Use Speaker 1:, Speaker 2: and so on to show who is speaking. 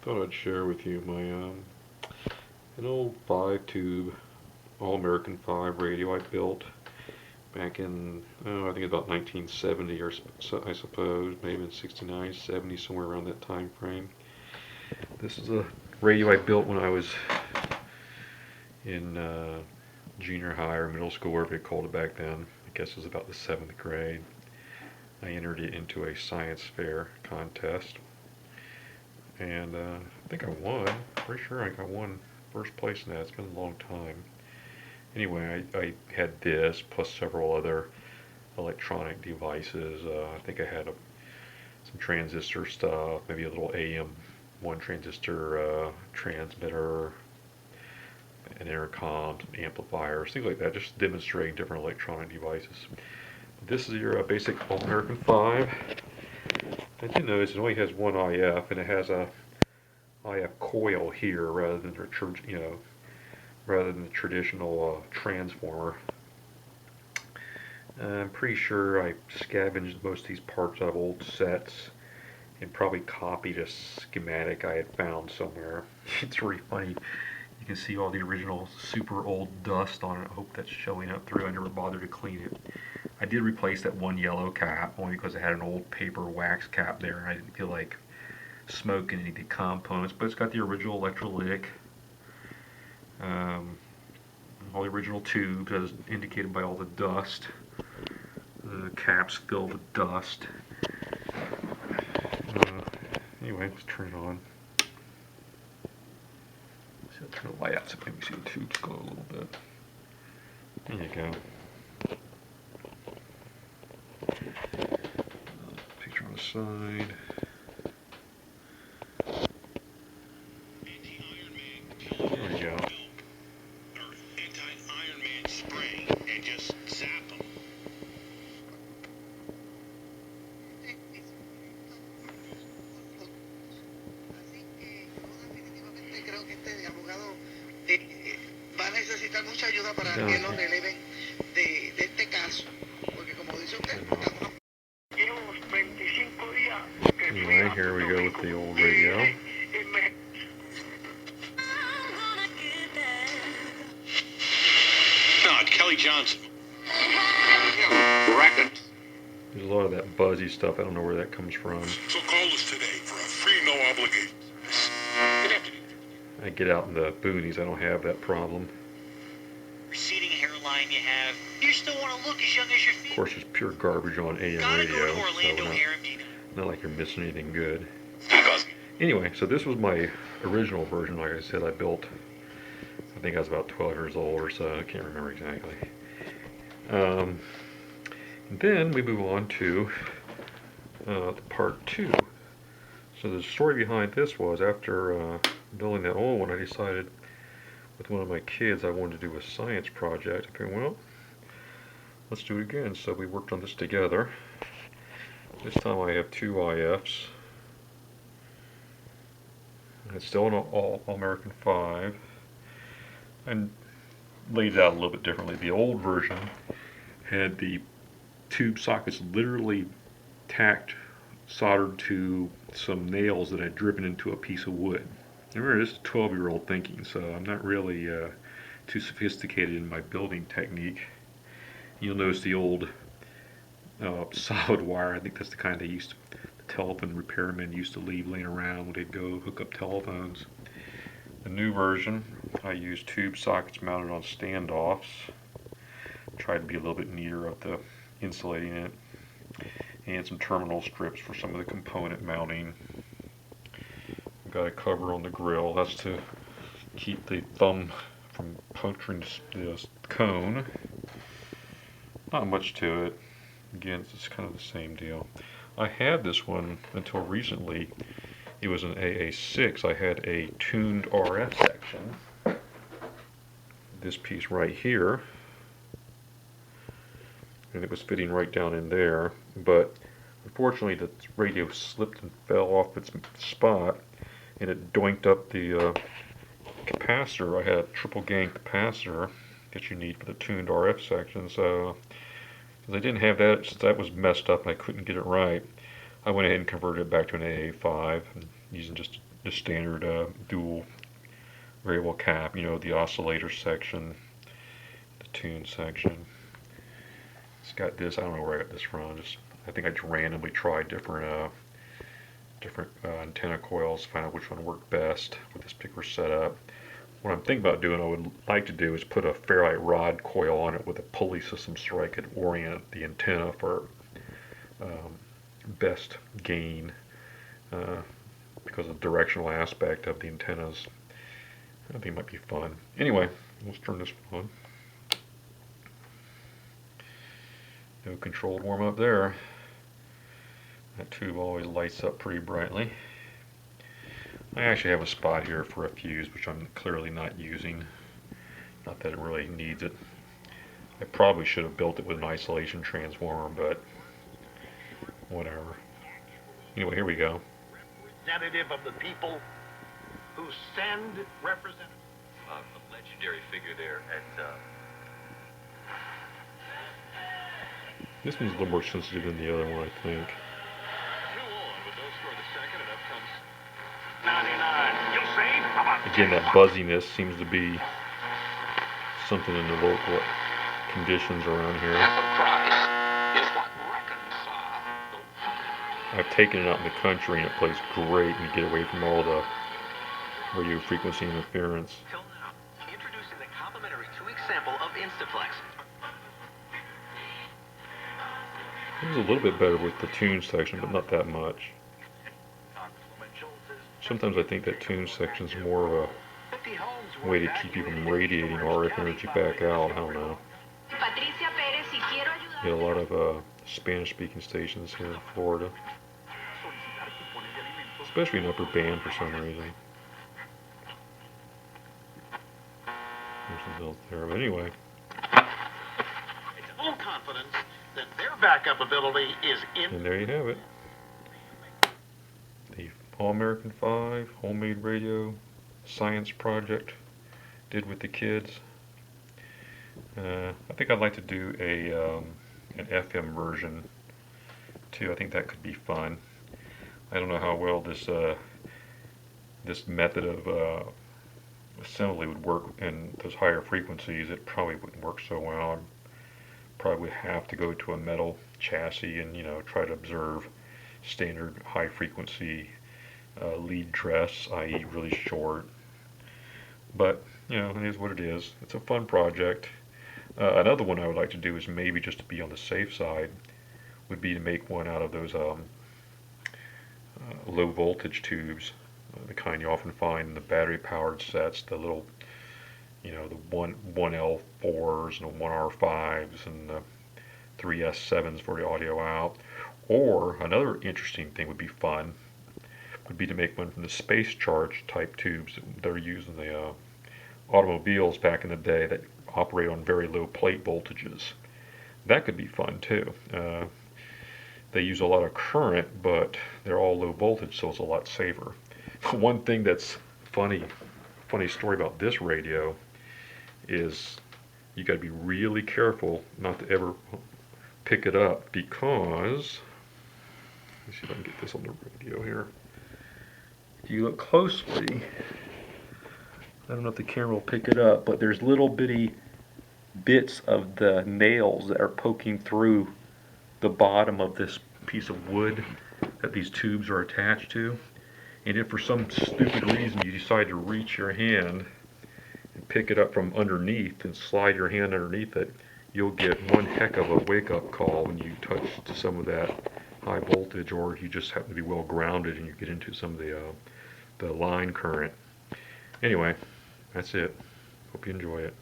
Speaker 1: Thought I'd share with you my an old 5 tube All-American 5 radio I built back in, oh, I think about 1970 or so, I suppose, maybe in 69, 70, somewhere around that time frame. This is a radio I built when I was in junior high or middle school, whatever they called it back then. I guess it was about the 7th grade. I entered it into a science fair contest, and I think I won. Pretty sure I won first place in that. It's been a long time. Anyway, I had this plus several other electronic devices. I think I had some transistor stuff, maybe a little AM one transistor transmitter, an intercom, some amplifiers, things like that, just demonstrating different electronic devices. This is your basic All-American 5. I did notice it only has one IF, and it has a IF coil here rather than the traditional transformer. I'm pretty sure I scavenged most of these parts out of old sets and probably copied a schematic I had found somewhere. It's really funny. You can see all the original super old dust on it. I hope that's showing up through. I never bothered to clean it. I did replace that one yellow cap only because it had an old paper wax cap there and I didn't feel like smoking any of the components, but it's got the original electrolytic, all the original tubes as indicated by all the dust. The caps filled with dust. Anyway, let's turn it on. See, I'll turn the light out so maybe see the tubes glow a little bit. There you go. Picture on the side. There we go.
Speaker 2: Anti-Iron Man spray and just zap them. Creo que este abogado va a necesitar mucha ayuda para que lo releven de este caso, porque como dice usted, estamos llevamos 25 días.
Speaker 1: Anyway, here we go with the old radio.
Speaker 2: No, Kelly Johnson. Record.
Speaker 1: There's a lot of that buzzy stuff. I don't know where that comes from.
Speaker 2: So call us today for a free, no obligation.
Speaker 1: I get out in the boonies. I don't have that problem.
Speaker 3: Receding hairline you have. You still want to look as young as your
Speaker 1: Of
Speaker 3: feet.
Speaker 1: course, there's pure garbage on AM
Speaker 3: Gotta
Speaker 1: radio,
Speaker 3: go to
Speaker 1: so
Speaker 3: Orlando Harem.
Speaker 1: not like you're missing anything good. Anyway, so this was my original version. Like I said, I built, I think I was about 12 years old or so. I can't remember exactly. And then we move on to part 2. So the story behind this was after building that old one, I decided with one of my kids I wanted to do a science project. I figured, well, let's do it again. So we worked on this together. This time I have 2 IFs. It's still an All-American 5. And laid it out a little bit differently. The old version had the tube sockets literally soldered to some nails that I'd driven into a piece of wood. Remember, this is 12-year-old thinking, so I'm not really too sophisticated in my building technique. You'll notice the old solid wire. I think that's the kind the telephone repairmen used to leave laying around when they'd go hook up telephones. The new version, I use tube sockets mounted on standoffs. Tried to be a little bit neater of the insulating it, and some terminal strips for some of the component mounting. I've got a cover on the grill. That's to keep the thumb from puncturing the cone. Not much to it. Again, it's kind of the same deal. I had this one until recently. It was an AA6. I had a tuned RF section. This piece right here. And it was fitting right down in there. But unfortunately the radio slipped and fell off its spot. And it doinked up the capacitor. I had a triple gang capacitor that you need for the tuned RF section. So, because I didn't have that, since that was messed up and I couldn't get it right, I went ahead and converted it back to an AA5 and using just the standard dual variable cap, you know, the oscillator section, the tune section. It's got this, I don't know where I got this from, I think I just randomly tried different antenna coils, find out which one worked best with this particular setup. What I'm thinking about doing, I would like to do, is put a Fairlight rod coil on it with a pulley system so I could orient the antenna for best gain because of the directional aspect of the antennas. I think it might be fun. Anyway, let's turn this on. No controlled warm up there. That tube always lights up pretty brightly. I actually have a spot here for a fuse, which I'm clearly not using. Not that it really needs it. I probably should have built it with an isolation transformer, but whatever. Anyway, here we go.
Speaker 4: Representative of the people who send representatives.
Speaker 5: A legendary figure there at
Speaker 1: This one's a little more sensitive than the other one, I think.
Speaker 4: 2 on with those for the second, and up comes 99. You'll save about
Speaker 1: Again, that buzziness seems to be something in the local conditions around here. I've taken it out in the country and it plays great, and you get away from all the radio frequency interference.
Speaker 5: till now. Introducing the complimentary 2-week sample of Instaflex.
Speaker 1: It was a little bit better with the tune section, but not that much. Sometimes I think that tune section is more of a way to keep you from radiating RF energy back out. I don't know. Get a lot of Spanish-speaking stations here in Florida, especially in upper band for some reason. There's some else there, but anyway.
Speaker 4: It's full confidence that their backup ability is in.
Speaker 1: And there you have it. The All-American 5 homemade radio science project did with the kids. I think I'd like to do an FM version too. I think that could be fun. I don't know how well this method of assembly would work in those higher frequencies. It probably wouldn't work so well. I'd probably have to go to a metal chassis and, you know, try to observe standard high frequency lead dress, i.e. really short. But, you know, it is what it is. It's a fun project. Another one I would like to do is maybe just to be on the safe side would be to make one out of those low voltage tubes, the kind you often find in the battery powered sets, the little, you know, the 1L4s and the 1R5s and the 3S7s for the audio out. Or another interesting thing would be fun would be to make one from the space charge type tubes that they're using the automobiles back in the day that operate on very low plate voltages. That could be fun too. They use a lot of current, but they're all low voltage, so it's a lot safer. One thing that's funny story about this radio is you got to be really careful not to ever pick it up, because let's see if I can get this on the radio here. If you look closely, I don't know if the camera will pick it up, but there's little bitty bits of the nails that are poking through the bottom of this piece of wood that these tubes are attached to. And if for some stupid reason you decide to reach your hand and pick it up from underneath and slide your hand underneath it, you'll get one heck of a wake-up call when you touch to some of that high voltage, or you just happen to be well grounded and you get into some of the line current. Anyway, that's it. Hope you enjoy it.